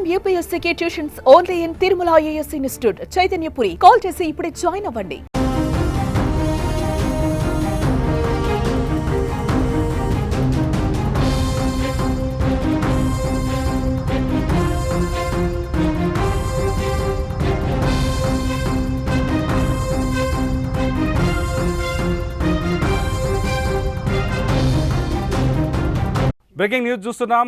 IIM UPSC tuitions only in Tirumala IAS institute Chaitanyapuri. Call చేసి ఇప్పుడే join అవ్వండి. బ్రేకింగ్ న్యూస్ చూస్తున్నాం.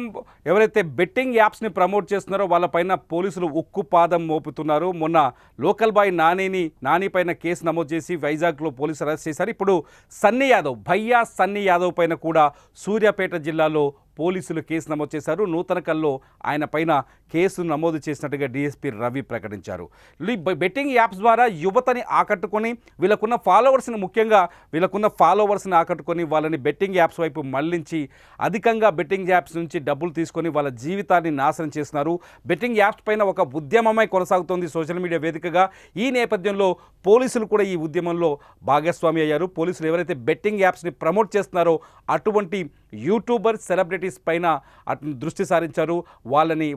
ఎవరైతే బెట్టింగ్ యాప్స్ని ప్రమోట్ చేస్తున్నారో వాళ్ళపైన పోలీసులు ఉక్కు పాదం మోపుతున్నారు. మొన్న లోకల్ బాయ్ నాని పైన కేసు నమోదు చేసి వైజాగ్లో పోలీసులు అరెస్ట్ చేశారు. ఇప్పుడు భయ్యా సన్నీ యాదవ్ పైన కూడా సూర్యాపేట జిల్లాలో పోలీసులు కేసు నమోదు చేశారు. నూతనకల్లో ఆయన పైన కేసు నమోదు చేసినట్టుగా డీఎస్పీ రవి ప్రకటించారు. బెట్టింగ్ యాప్స్ ద్వారా యువతని ఆకట్టుకొని వీళ్ళకున్న ఫాలోవర్స్ని ఆకట్టుకొని వాళ్ళని బెట్టింగ్ యాప్స్ వైపు మళ్లించి అధికంగా బెట్టింగ్ యాప్స్ నుంచి డబ్బులు తీసుకొని వాళ్ళ జీవితాన్ని నాశనం చేస్తున్నారు. బెట్టింగ్ యాప్స్ పైన ఒక ఉద్యమమై కొనసాగుతోంది సోషల్ మీడియా వేదికగా. ఈ నేపథ్యంలో పోలీసులు కూడా ఈ ఉద్యమంలో భాగస్వామి అయ్యారు. పోలీసులు ఎవరైతే బెట్టింగ్ యాప్స్ని ప్రమోట్ చేస్తున్నారో అటువంటి యూట్యూబర్ సెలబ్రిటీస్ పైన దృష్టి సారించారు.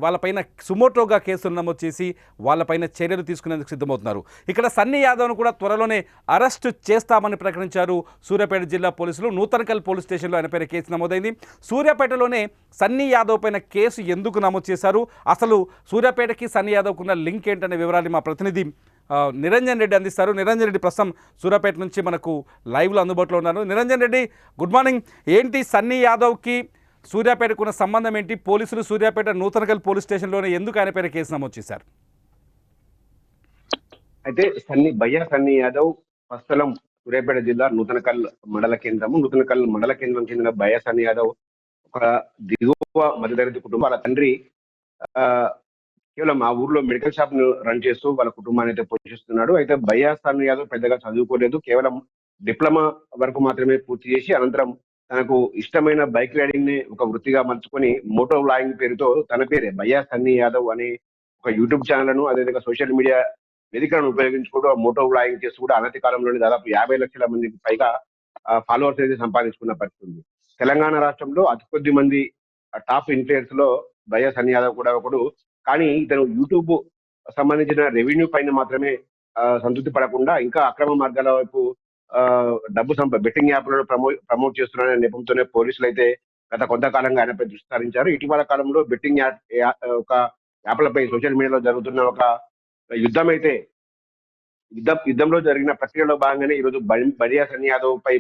వాళ్ళపైన సుమోటోగా కేసులు నమోదు చేసి వాళ్ళపైన చర్యలు తీసుకునేందుకు సిద్ధమవుతున్నారు. ఇక్కడ సన్నీ యాదవ్ను కూడా త్వరలోనే అరెస్టు చేస్తామని ప్రకటించారు సూర్యాపేట జిల్లా పోలీసులు. నూతనకల్ పోలీస్ స్టేషన్లో ఆయన పైన కేసు నమోదైంది. సూర్యాపేటలోనే సన్నీ యాదవ్ పైన కేసు ఎందుకు నమోదు చేశారు, అసలు సూర్యాపేటకి సన్నీ యాదవ్కు ఉన్న లింక్ ఏంటనే వివరాలు మా ప్రతినిధి నిరంజన్ రెడ్డి అందిస్తారు. నిరంజన్ రెడ్డి ప్రస్తుతం సూర్యాపేట నుంచి మనకు లైవ్లో అందుబాటులో ఉన్నారు. Niranjan Reddy, good morning. ఏంటి సన్నీ యాదవ్కి సూర్యాపేటకు ఉన్న సంబంధం ఏంటి? పోలీసులు సూర్యాపేట నూతనకల్ పోలీస్ స్టేషన్లోనే ఎందుకు ఆయన పైన కేసు నమోదు చేశారు? అయితే భయ్యా సన్నీ యాదవ్ స్వస్థలం సూర్యాపేట జిల్లా నూతనకల్ మండల కేంద్రం చెందిన భయ్యా సన్నీ యాదవ్ ఒక దిగువ మధ్యతరగతి కుటుంబం. వాళ్ళ తండ్రి కేవలం ఆ ఊర్లో మెడికల్ షాప్ ను రన్ చేస్తూ వాళ్ళ కుటుంబాన్ని అయితే పోషిస్తున్నాడు. అయితే భయ్యా సన్నీ యాదవ్ పెద్దగా చదువుకోలేదు, కేవలం డిప్లొమా వరకు మాత్రమే పూర్తి చేసి అనంతరం తనకు ఇష్టమైన బైక్ రైడింగ్ ని ఒక వృత్తిగా మలుచుకొని మోటో వ్లాగింగ్ పేరుతో తన పేరే భయ్యా సన్నీ యాదవ్ అనే ఒక యూట్యూబ్ ఛానల్ ను అదేవిధంగా సోషల్ మీడియా వేదికలను ఉపయోగించుకుంటూ మోటో వ్లాగింగ్ చేస్తూ కూడా అనతి కాలంలోనే దాదాపు 50 లక్షల మందికి పైగా ఫాలోవర్స్ అయితే సంపాదించుకున్న పరిస్థితి ఉంది. తెలంగాణ రాష్ట్రంలో అతి కొద్ది మంది టాప్ ఇన్ఫ్లుయెన్స్ లో భయ్యా సన్నీ యాదవ్ కూడా ఒకడు. కానీ ఇతను యూట్యూబ్ సంబంధించిన రెవెన్యూ పైన మాత్రమే సంతృప్తి పడకుండా ఇంకా అక్రమ మార్గాల వైపు డబ్బు బెట్టింగ్ యాప్లను ప్రమోట్ చేస్తున్న నేపథ్యంతోనే పోలీసులు అయితే గత కొంతకాలంగా ఆయనపై దృష్టి సారించారు. ఇటీవల కాలంలో బెట్టింగ్ ఒక యాప్లపై సోషల్ మీడియాలో జరుగుతున్న ఒక యుద్ధంలో జరిగిన ప్రక్రియలో భాగంగానే ఈరోజు భయ్యా సన్నీ యాదవ్ పై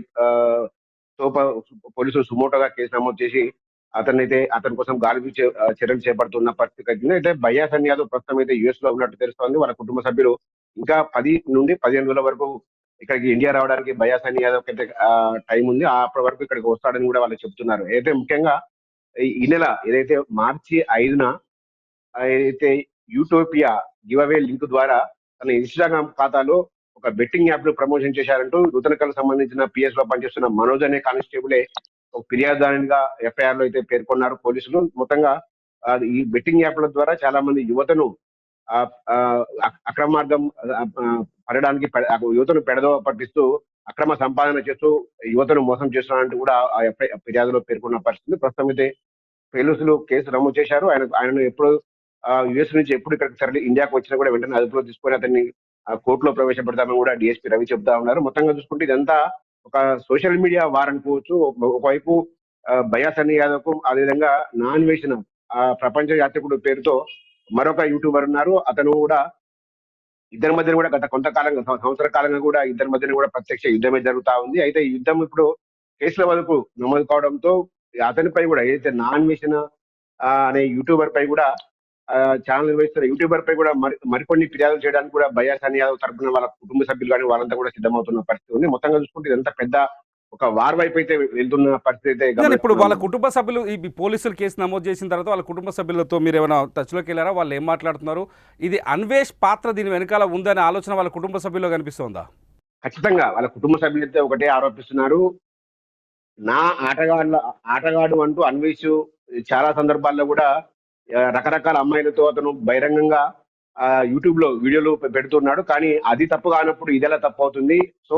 పోలీసులు సుమోటోగా కేసు నమోదు చేసి అతని కోసం గాలింపు చర్యలు చేపడుతున్న పరిస్థితి కలిగింది. అయితే భయ్యా సన్నీ యాదవ్ ప్రస్తుతం అయితే యుఎస్ లో ఉన్నట్టు తెలుస్తోంది. వాళ్ళ కుటుంబ సభ్యులు ఇంకా 10 నుండి 15 రోజుల వరకు ఇక్కడికి ఇండియా రావడానికి భయ్యా సన్నీ యాదవ్ అయితే టైం ఉంది. అప్పటి వరకు ఇక్కడికి వస్తాడని కూడా వాళ్ళు చెప్తున్నారు. అయితే ముఖ్యంగా ఈ నెల ఏదైతే మార్చి 5న ఏదైతే యూటోపియా గివ్ అవే లింక్ ద్వారా తన ఇన్స్టాగ్రామ్ ఖాతాలో ఒక బెట్టింగ్ యాప్ ను ప్రమోషన్ చేశారంటూ నూతనకల్ సంబంధించిన పిఎస్ లో పనిచేస్తున్న మనోజ్ అనే కానిస్టేబులే ఒక ఫిర్యాదుదారునిగా ఎఫ్ఐఆర్ లో అయితే పేర్కొన్నారు పోలీసులు. మొత్తంగా ఈ బెట్టింగ్ యాప్ల ద్వారా చాలా మంది యువతను అక్రమ మార్గం పడడానికి యువతను పెడదోవ పట్టిస్తూ అక్రమ సంపాదన చేస్తూ యువతను మోసం చేస్తున్నారంటూ కూడా ఆ ఫిర్యాదులో పేర్కొన్న పరిస్థితి. ప్రస్తుతం అయితే పోలీసులు కేసు నమోదు చేశారు. ఆయనను ఎప్పుడు యుఎస్ నుంచి ఎప్పుడు ఇక్కడికి తరలి ఇండియాకు వచ్చినా కూడా వెంటనే అదుపులో తీసుకొని అతన్ని కోర్టులో ప్రవేశపెడతామని కూడా డిఎస్పీ రవి చెప్తా ఉన్నారు. మొత్తంగా చూసుకుంటే ఇదంతా ఒక సోషల్ మీడియా వార్ అనుకోవచ్చు. ఒకవైపు భయ్యా సన్నీ యాదవ్ కు అదేవిధంగా నాన్వేషణ ప్రపంచ యాత్రికుడు పేరుతో మరొక యూట్యూబర్ ఉన్నారు. అతను కూడా ఇద్దరి మధ్యన కూడా గత సంవత్సర కాలంగా కూడా ఇద్దరి మధ్యన కూడా ప్రత్యక్ష యుద్ధమే జరుగుతా ఉంది. అయితే ఈ యుద్ధం ఇప్పుడు కేసుల వరకు నమోదు కావడంతో అతనిపై కూడా ఏదైతే నాన్వేషణ అనే యూట్యూబర్ పై కూడా ఛానల్ నిర్వహిస్తున్న యూట్యూబర్ పై కూడా మరికొన్ని ఫిర్యాదులు చేయడానికి కూడా భయ్యా సన్నీ యాదవ్ తరపున వాళ్ళ కుటుంబ సభ్యులు కానీ వాళ్ళంతా కూడా సిద్ధమవుతున్న పరిస్థితి ఉంది. మొత్తంగా చూసుకుంటే ఇదంతా పెద్ద ఒక వార్ వైపు అయితే వెళ్తున్న పరిస్థితి అయితే. ఇప్పుడు వాళ్ళ కుటుంబ సభ్యులు ఈ పోలీసులు కేసు నమోదు చేసిన తర్వాత వాళ్ళ కుటుంబ సభ్యులతో మీరు ఏమైనా టచ్లోకి వెళ్ళారా? వాళ్ళు ఏం మాట్లాడుతున్నారు? ఇది అన్వేష్ పాత్ర దీని వెనకాల ఉందనే ఆలోచన వాళ్ళ కుటుంబ సభ్యుల్లో కనిపిస్తుందా? ఖచ్చితంగా వాళ్ళ కుటుంబ సభ్యులు అయితే ఒకటే ఆరోపిస్తున్నారు. నా ఆటగాడు అంటూ అన్వేష్ చాలా సందర్భాల్లో కూడా రకరకాల అమ్మాయిలతో అతను బహిరంగంగా యూట్యూబ్ లో వీడియోలు పెడుతున్నాడు. కానీ అది తప్పు కానప్పుడు ఇదెలా తప్పు అవుతుంది? సో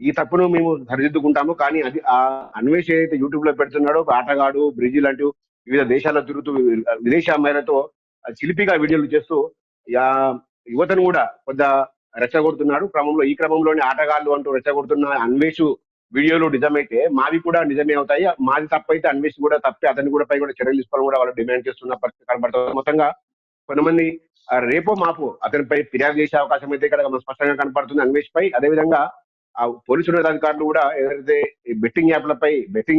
ఈ తప్పును మేము సరిదిద్దుకుంటాము. కానీ అది ఆ అన్వేష్ ఏదైతే యూట్యూబ్ లో పెడుతున్నాడో ఆటగాడు బ్రెజిల్ అంటూ వివిధ దేశాల్లో తిరుగుతూ విదేశీ అమ్మాయిలతో చిలిపిగా వీడియోలు చేస్తూ యువతను కూడా కొంత రెచ్చగొడుతున్నాడు. ఈ క్రమంలోనే ఆటగాళ్ళు అంటూ రెచ్చగొడుతున్న అన్వేష్ వీడియోలు నిజమైతే మావి కూడా నిజమే అవుతాయి. మాది తప్పైతే అన్వేష్ కూడా తప్పే, అతని కూడా పై కూడా చర్యలు తీసుకోవాలని కూడా వాళ్ళు డిమాండ్ చేస్తున్న పరిస్థితి కనబడుతుంది. మొత్తంగా కొంతమంది రేపో మాపో అతనిపై ఫిర్యాదు చేసే అవకాశం అయితే ఇక్కడ స్పష్టంగా కనపడుతుంది అన్వేష్ పై. అదేవిధంగా పోలీసు ఉన్నతాధికారులు కూడా ఏదైతే ఈ బెట్టింగ్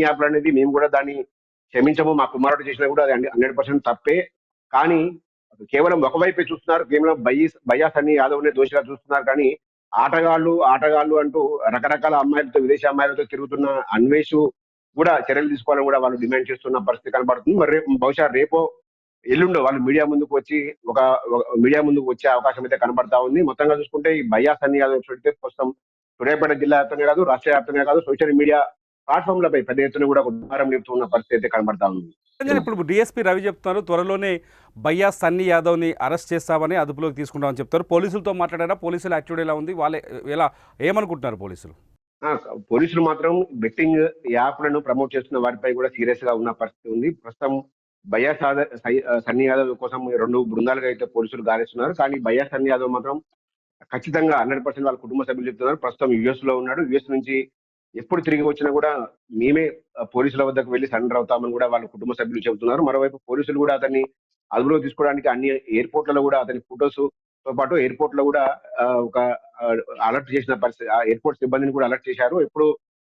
యాప్లు అనేది మేము కూడా దాన్ని క్షమించము, మా కుమారుడు చేసినా కూడా అది 100% తప్పే. కానీ కేవలం ఒకవైపే చూస్తున్నారు, కేవలం బయ్యా సన్నీ యాదవ్ నే దోషిగా చూస్తున్నారు. కానీ ఆటగాళ్ళు అంటూ రకరకాల అమ్మాయిలతో, విదేశీ అమ్మాయిలతో తిరుగుతున్న అన్వేష్ కూడా చర్యలు తీసుకోవాలని కూడా వాళ్ళు డిమాండ్ చేస్తున్న పరిస్థితి కనబడుతుంది. మరి బహుశా రేపో ఎల్లుండో వాళ్ళు మీడియా ముందుకు వచ్చే అవకాశం అయితే కనబడతా ఉంది. మొత్తంగా చూసుకుంటే ఈ బయ్యా సన్నీ యాదవ్ చూస్తే ప్రస్తుతం సూర్యాపేట జిల్లా వ్యాప్తంగా కాదు, రాష్ట్ర వ్యాప్తంగా కాదు, సోషల్ మీడియా ప్లాట్ఫామ్లపై పెద్ద ఎత్తున కూడా ఉద్దారం నిలుపుతున్న పరిస్థితి అయితే కనబడతా ఉంది. ఇప్పుడు డిఎస్పీ రవి చెప్తున్నారు త్వరలోనే బయ్యా సన్నీ యాదవ్ని అరెస్ట్ చేస్తామని, అదుపులోకి తీసుకుంటామని చెప్తారు. పోలీసులతో మాట్లాడారా? పోలీసుల యాక్టివిటీ ఎలా ఉంది? వాళ్ళే ఎలా ఏమనుకుంటున్నారు పోలీసులు? పోలీసులు మాత్రం బెట్టింగ్ యాప్లను ప్రమోట్ చేస్తున్న వారిపై కూడా సీరియస్ గా ఉన్న పరిస్థితి ఉంది. ప్రస్తుతం సన్నీ యాదవ్ కోసం 2 బృందాలుగా అయితే పోలీసులు గాలిస్తున్నారు. కానీ బయ్యా సన్నీ యాదవ్ మాత్రం ఖచ్చితంగా 100% వాళ్ళ కుటుంబ సభ్యులు చెప్తున్నారు. ప్రస్తుతం యుఎస్ లో ఉన్నాడు. యుఎస్ నుంచి ఎప్పుడు తిరిగి వచ్చినా కూడా మేమే పోలీసుల వద్దకు వెళ్లి సరెండర్ అవుతామని కూడా వాళ్ళ కుటుంబ సభ్యులు చెబుతున్నారు. మరోవైపు పోలీసులు కూడా అతన్ని అదుపులో తీసుకోవడానికి అన్ని ఎయిర్పోర్ట్లలో కూడా అతని ఫొటోస్ తో పాటు ఎయిర్పోర్ట్ లో కూడా ఒక అలర్ట్ చేసిన పరిస్థితి, ఆ ఎయిర్పోర్ట్ సిబ్బందిని కూడా అలర్ట్ చేశారు. ఎప్పుడు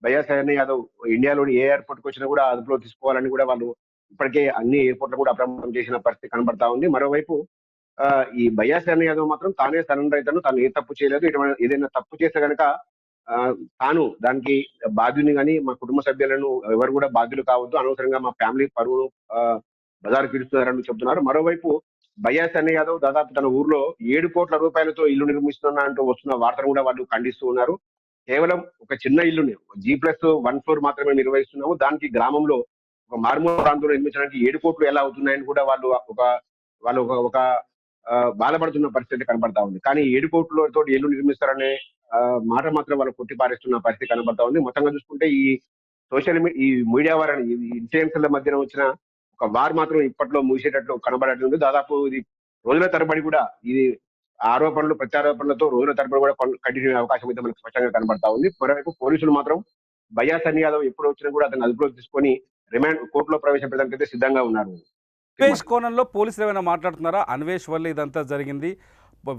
బయ్యా సన్నీ యాదవ్ ఇండియాలోని ఏ ఎయిర్పోర్ట్ కి వచ్చినా కూడా అదుపులో తీసుకోవాలని కూడా వాళ్ళు ఇప్పటికే అన్ని ఎయిర్పోర్ట్లు కూడా అప్రమత్తం చేసిన పరిస్థితి కనబడతా ఉంది. మరోవైపు ఈ బయ్యా సన్నీ యాదవ్ మాత్రం తానే సరెండర్ అవుతాను, తాను ఏ తప్పు చేయలేదు, ఏదైనా తప్పు చేస్తే గనక తాను దానికి బాధ్యుని కానీ మా కుటుంబ సభ్యులను ఎవరు కూడా బాధ్యులు కావద్దు, అనవసరంగా మా ఫ్యామిలీ పరువును బజారు పీడుస్తున్నారని చెప్తున్నారు. మరోవైపు బయ్యా సన్నీ యాదవ్ దాదాపు తన ఊర్లో 7 కోట్ల రూపాయలతో ఇల్లు నిర్మిస్తున్నా అంటూ వస్తున్న వార్తను కూడా వాళ్ళు ఖండిస్తూ ఉన్నారు. కేవలం ఒక చిన్న ఇల్లుని G+1 ఫ్లోర్ మాత్రమే నిర్వహిస్తున్నాము, దానికి గ్రామంలో ఒక మారుమూల ప్రాంతంలో నిర్మించడానికి 7 కోట్లు ఎలా అవుతున్నాయని కూడా వాళ్ళు ఒక బాధపడుతున్న పరిస్థితి కనబడతా ఉంది. కానీ 7 కోట్లతో ఇల్లు నిర్మిస్తారనే మాట మాత్రం వాళ్ళు కొట్టిపారేస్తున్న పరిస్థితి కనబడతా ఉంది. మొత్తంగా చూసుకుంటే ఈ మీడియా వారిని ఇన్ఫ్లుయెన్సర్ల మధ్యన వచ్చిన ఒక వార్ మాత్రం ఇప్పట్లో ముగిసేటట్లు కనబడట్లేదు. దాదాపు ఇది రోజుల తరబడి కూడా ఇది ప్రత్యారోపణలతో రోజుల తరబడి కూడా కంటిన్యూ అయ్యే అవకాశం అయితే మనకు స్పష్టంగా కనబడతా ఉంది. మరోవైపు పోలీసులు మాత్రం బయ్యా సన్నీ యాదవ్ ఎప్పుడు వచ్చినా కూడా అతన్ని అదుపులోకి తీసుకొని రిమాండ్ కోర్టులో ప్రవేశపెట్టడానికి అయితే సిద్ధంగా ఉన్నారు. అన్వేష్ కోణంలో పోలీసులు ఏమైనా మాట్లాడుతున్నారా? అన్వేష్ వల్ల ఇదంతా జరిగింది,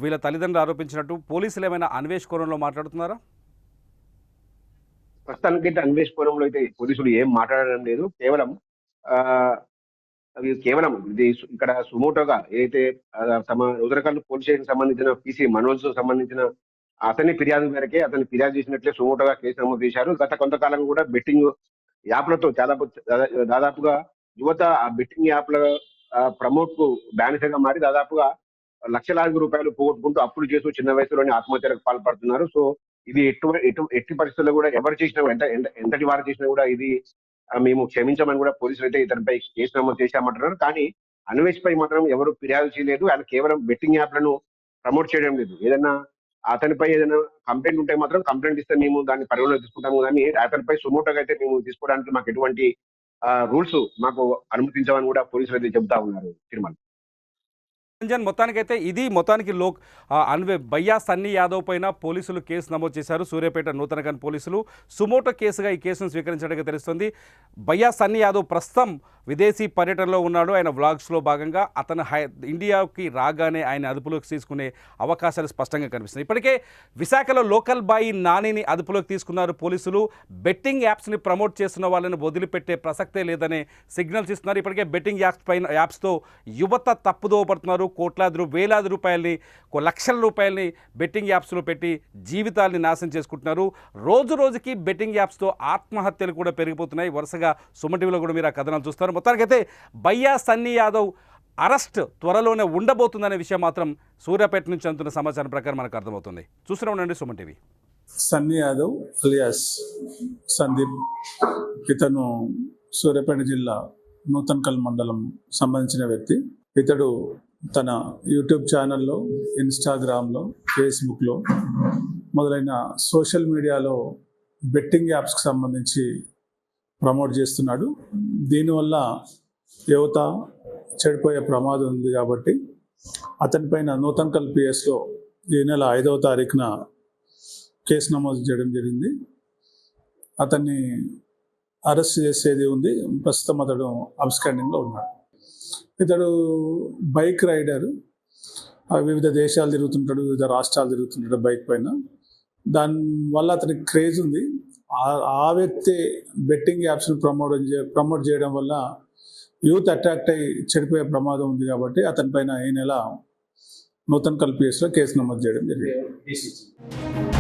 వీళ్ళ తల్లిదండ్రులు ఆరోపించినట్టు పోలీసులు ఏమైనా అన్వేష్ కోణంలో మాట్లాడుతున్నారా? ప్రస్తుతానికైతే అన్వేష్ కోణంలో అయితే పోలీసులు ఏం మాట్లాడడం లేదు. ఇది ఇక్కడ సుమోటోగా ఏదైతే తమ రుద్రకల్లు పోలీస్ స్టేషన్ సంబంధించిన పీసీ మనోజ్ సంబంధించిన అతని ఫిర్యాదు మేరకే అతన్ని ఫిర్యాదు చేసినట్లే సుమోటోగా కేసు నమోదు చేశారు. గత కొంతకాలం కూడా బెట్టింగ్ యాప్లతో దాదాపుగా యువత ఆ బెట్టింగ్ యాప్ల ప్రమోట్ కు బానిసగా మారి దాదాపుగా లక్షలాది రూపాయలు పోగొట్టుకుంటూ అప్పులు చేస్తూ చిన్న వయసులోనే ఆత్మహత్యలకు పాల్పడుతున్నారు. సో ఇది ఎట్టి పరిస్థితుల్లో కూడా ఎవరు చేసినా ఎంతటి వారు చేసినా కూడా ఇది మేము క్షమించమని కూడా పోలీసులు అయితే ఇతనిపై కేసు నమోదు చేశామంటున్నారు. కానీ అన్వేష్ పై మాత్రం ఎవరు ఫిర్యాదు చేయలేదు. ఆయన కేవలం బెట్టింగ్ యాప్లను ప్రమోట్ చేయడం లేదు. అతనిపై ఏదైనా కంప్లైంట్ ఉంటే మాత్రం కంప్లైంట్ ఇస్తే మేము దాన్ని పరిగణలోకి తీసుకుంటాము. కానీ అతనిపై సుమోటోగా అయితే మేము తీసుకోవడానికి మాకు ఎటువంటి రూల్స్ మాకు అనుమతించమని కూడా పోలీసులు అయితే చెబుతా ఉన్నారు. తిరుమల రంజన్, మొత్తానికి బయ్యా సన్నీ యాదవ్ పైన పోలీసులు కేసు నమోదు చేశారు. సూర్యాపేట నూతనగన్ పోలీసులు సుమోటో కేసుగా ఈ కేసును స్వీకరించడానికి తెలుస్తుంది. బయ్యా సన్నీ యాదవ్ ప్రస్తుతం విదేశీ పర్యటనలో ఉన్నాడు. ఆయన వ్లాగ్స్లో భాగంగా అతను ఇండియాకి రాగానే ఆయన అదుపులోకి తీసుకునే అవకాశాలు స్పష్టంగా కనిపిస్తున్నాయి. ఇప్పటికే విశాఖలో లోకల్ బాయ్ నానిని అదుపులోకి తీసుకున్నారు పోలీసులు. బెట్టింగ్ యాప్స్ని ప్రమోట్ చేస్తున్న వాళ్ళని వదిలిపెట్టే ప్రసక్తే లేదనే సిగ్నల్స్ ఇస్తున్నారు. ఇప్పటికే బెట్టింగ్ యాప్స్తో యువత తప్పుదోవ పడుతున్నారు. వేలాది రూపాయలని, లక్షల రూపాయలని బెట్టింగ్ యాప్స్లో పెట్టి జీవితాల్ని నాశనం చేసుకుంటున్నారు. రోజు రోజుకి బెట్టింగ్ యాప్స్తో ఆత్మహత్యలు కూడా పెరిగిపోతున్నాయి. వరుసగా సుమన్ టీవీలో కూడా మీరు ఆ కథనాలు చూస్తారు. మొత్తానికైతే బయ్యా సన్నీ యాదవ్ అరెస్ట్ త్వరలోనే ఉండబోతుందనే విషయం మాత్రం సూర్యాపేట నుంచి అందుతున్న సమాచారం ప్రకారం మనకు అర్థమవుతుంది. చూస్తూనే ఉండండి సుమన్ టీవీ. సన్నీ యాదవ్ అలియాస్ సందీప్, ఇతను సూర్యాపేట జిల్లా నూతన్కల్ మండలం సంబంధించిన వ్యక్తి. ఇతడు తన యూట్యూబ్ ఛానల్లో, ఇన్స్టాగ్రామ్లో, ఫేస్బుక్లో మొదలైన సోషల్ మీడియాలో బెట్టింగ్ యాప్స్కి సంబంధించి ప్రమోట్ చేస్తున్నాడు. దీనివల్ల యువత చెడిపోయే ప్రమాదం ఉంది కాబట్టి అతనిపైన నూతన్కల్ పిఎస్లో ఈ నెల 5వ తారీఖున కేసు నమోదు చేయడం జరిగింది. అతన్ని అరెస్ట్ చేసేది ఉంది. ప్రస్తుతం అతడు అబ్స్కాండింగ్లో ఉన్నాడు. ఇతడు బైక్ రైడర్, వివిధ దేశాలు తిరుగుతుంటాడు, వివిధ రాష్ట్రాలు తిరుగుతుంటాడు బైక్ పైన. దానివల్ల అతనికి క్రేజ్ ఉంది. ఆ వ్యక్తి బెట్టింగ్ యాప్స్ని ప్రమోట్ చేయడం వల్ల యూత్ అట్రాక్ట్ అయ్యి చెడిపోయే ప్రమాదం ఉంది కాబట్టి అతనిపైన ఈ నెల నూతన్కల్ పిఎస్లో కేసు నమోదు చేయడం జరిగింది.